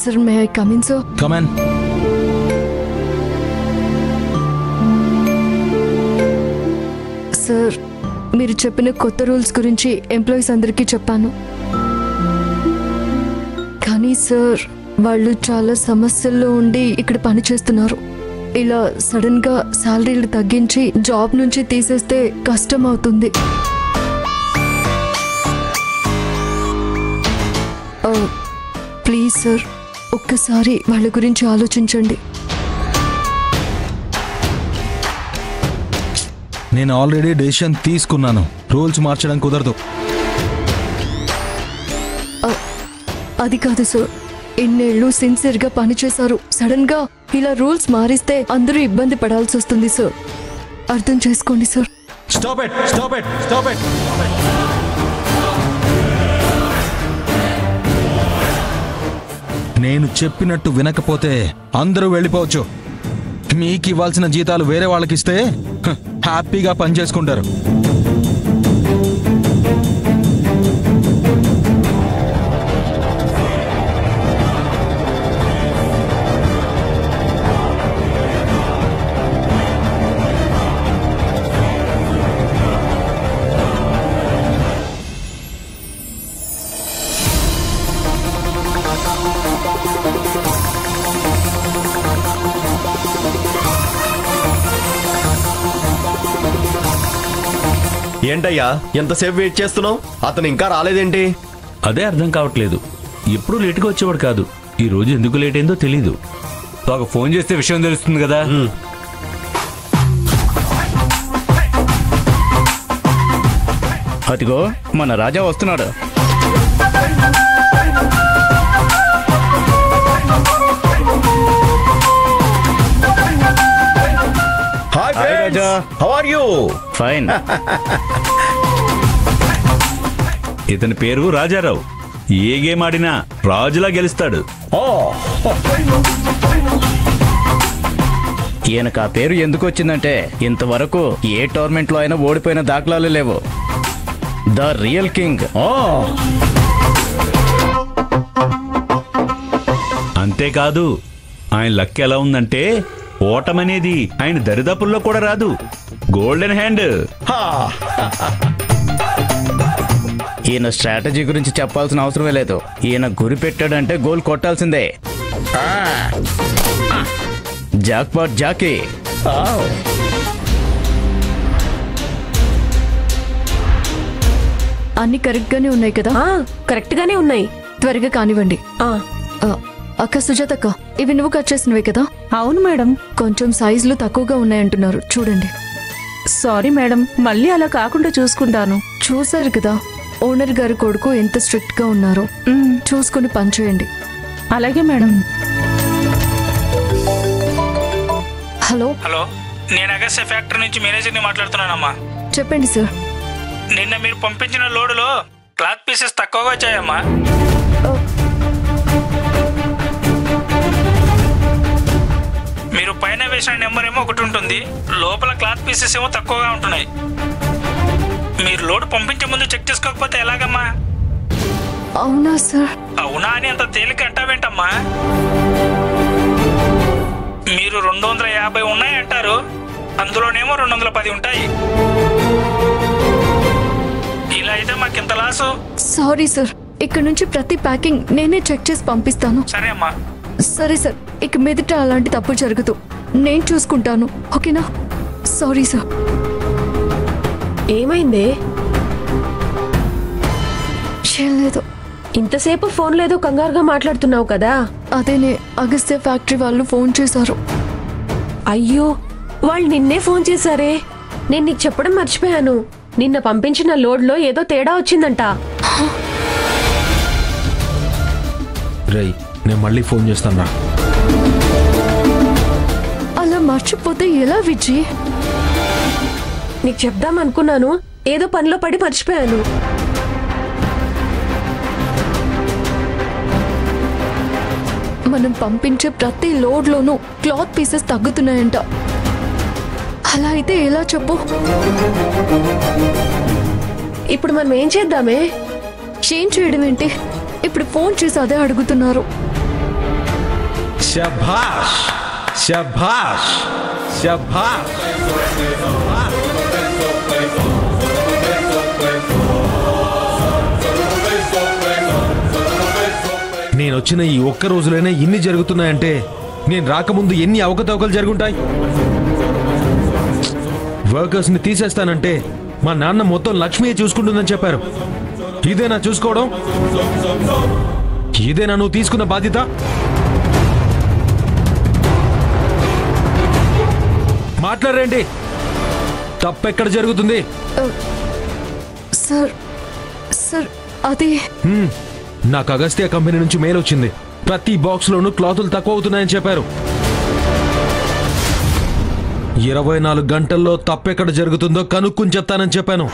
Sir, may I come in, sir? Come in. Sir, మీరు చెప్పిన కొత్త రూల్స్ గురించి ఎంప్లాయీస్ అందరికీ చెప్పాను. కానీ సార్, వాళ్ళు చాలా సమస్యల్లో ఉండి ఇక్కడ పని చేస్తున్నారు. ఇలా సడన్ గా శాలరీలు తగ్గించి జాబ్ నుంచి తీసేస్తే కష్టం అవుతుంది. ప్లీజ్ సార్, ఒక్కసారి వాళ్ళ గురించి ఆలోచించండి. నేను ఆల్రెడీ డెసిషన్ తీసుకున్నాను. రూల్స్ మార్చడం కుదరదు. అది కాదు సార్, ఇన్నేళ్లు సిన్సియర్గా పనిచేశారు. సడన్ గా ఇలా రూల్స్ మారిస్తే అందరూ ఇబ్బంది పడాల్సి వస్తుంది సార్. అర్థం చేసుకోండి sir. Stop it, stop it, stop it. నేను చెప్పినట్టు వినకపోతే అందరూ వెళ్ళిపోవచ్చు. మీకు ఇవ్వాల్సిన జీతాలు వేరే వాళ్ళకి ఇస్తే హ్యాపీగా పని చేసుకుంటారు. ఏంటయ్యా ఎంతసేపు వెయిట్ చేస్తున్నావు? అతను ఇంకా రాలేదేంటి? అదే అర్థం కావట్లేదు. ఎప్పుడు లేటుగా వచ్చేవాడు కాదు. ఈ రోజు ఎందుకు లేట్ అయిందో తెలీదు. ఒక ఫోన్ చేస్తే విషయం తెలుస్తుంది కదా. అదిగో మన రాజా వస్తున్నాడు. Hi Raja, how are you? Fine. ఇతని పేరు రాజారావు. ఏ గేమ్ ఆడినా రాజులా గెలుస్తాడు. ఈయనకు ఆ పేరు ఎందుకు వచ్చిందంటే ఇంతవరకు ఏ టోర్నమెంట్ లో అయినా ఓడిపోయిన దాఖలాలు లేవు. The real king. అంతేకాదు, ఆయన లక్ ఎలా ఉందంటే ఓటమనేది ఆయన దరిదాపుల్లో కూడా రాదు. Golden hand. ఈయన స్ట్రాటజీ గురించి చెప్పాల్సిన అవసరమే లేదు. ఈయన గురి పెట్టాడంటే గోల్ కొట్టాల్సిందే. జాక్పాట్ జాకీ. అన్ని కరెక్ట్ గానే ఉన్నాయి కదా? కరెక్ట్ గానే ఉన్నాయి. త్వరగా కానివ్వండి. అక్క సుజాతక్క, ఇవి నువ్వు కట్ చేసినవే కదా? అవును మేడం. కొంచెం సైజులు తక్కువగా ఉన్నాయంటున్నారు, చూడండి. సారీ మేడం, మళ్ళీ అలా కాకుండా చూసుకుంటాను. చూసారు కదా ఓనర్ గారి కొడుకు ఎంత స్ట్రిక్ట్ గా ఉన్నారో. చూసుకుని పని చేయండి. అలాగే మేడం. హలో హలో, నేను అగస్త్య ఫ్యాక్టరీ నుంచి మేనేజర్ని మాట్లాడుతున్నానమ్మా. చెప్పండి సార్. నిన్న మీరు పంపించిన లోడులో క్లాత్ పీసెస్ తక్కువగా వచ్చాయమ్మా. మీరు పైన వేసిన నెంబర్ ఏమో ఒకటి ఉంటుంది, లోపల క్లాత్ పీసెస్ ఏమో తక్కువగా ఉంటున్నాయి. మీరు లోడ్ పంపించే ముందు చెక్ చేసుకోకపోతే ఎలాగమ్మా? అవునా సార్? అవునా అని అంత తేలిక అంటావేంటమ్మా? మీరు 250 ఉన్నాయంటారు, అందులోనేమో 210 ఉంటాయి. ఇలా అయితే మాకింత లాసు. సారీ సార్, ఇక్కడ నుంచి ప్రతి ప్యాకింగ్ నేనే చెక్ చేసి పంపిస్తాను. సరే అమ్మా. సరే సార్, ఇక మీదట అలాంటి తప్పు జరగదు. నేను చూసుకుంటాను, ఓకేనా? Sorry sir. ఏమైంది? లేదు, ఇంతసేపు ఫోన్ లేదో కంగారుగా మాట్లాడుతున్నావు కదా. అదేనే అగస్త్య ఫ్యాక్టరీ వాళ్ళు ఫోన్ చేశారు. అయ్యో, వాళ్ళు నిన్నే ఫోన్ చేశారే. నేను నీకు చెప్పడం మర్చిపోయాను. నిన్న పంపించిన లోడ్లో ఏదో తేడా వచ్చిందంట. రేయ్, నేను మళ్ళీ ఫోన్ చేస్తాను. అలా మర్చిపోతే ఎలా విజయ్? నీకు చెప్దాం అనుకున్నాను, ఏదో పనిలో పడి మర్చిపోయాను. మనం పంపించే ప్రతి లోడ్లోనూ క్లాత్ పీసెస్ తగ్గుతున్నాయంట. అలా అయితే ఎలా చెప్పు? ఇప్పుడు మనం ఏం చేద్దామే? ఏం చేయడం ఏంటి? ఇప్పుడు ఫోన్ చేసి అదే అడుగుతున్నారు. శభాష్ శభాష్ శభాష్. నేను వచ్చిన ఈ ఒక్క రోజులోనే ఇన్ని జరుగుతున్నాయంటే నేను రాకముందు ఎన్ని అవకతవకలు జరుగుంటాయి. వర్కర్స్ ని తీసేస్తానంటే మా నాన్న మొత్తం లక్ష్మియే చూసుకుంటుందని చెప్పారు. ఇదేనా చూసుకోవడం? ఇదేనా నువ్వు తీసుకున్న బాధ్యత? మాట్లాడండి. తప్పెక్కడ జరుగుతుంది? సార్ సార్ అది నాకు అగస్త్య కంపెనీ నుంచి మెయిల్ వచ్చింది. ప్రతి బాక్స్ లోనూ క్లాతులు తక్కువ అవుతున్నాయని చెప్పారు. 24 గంటల్లో తప్పెక్కడ జరుగుతుందో కనుక్కుని చెప్తానని చెప్పాను.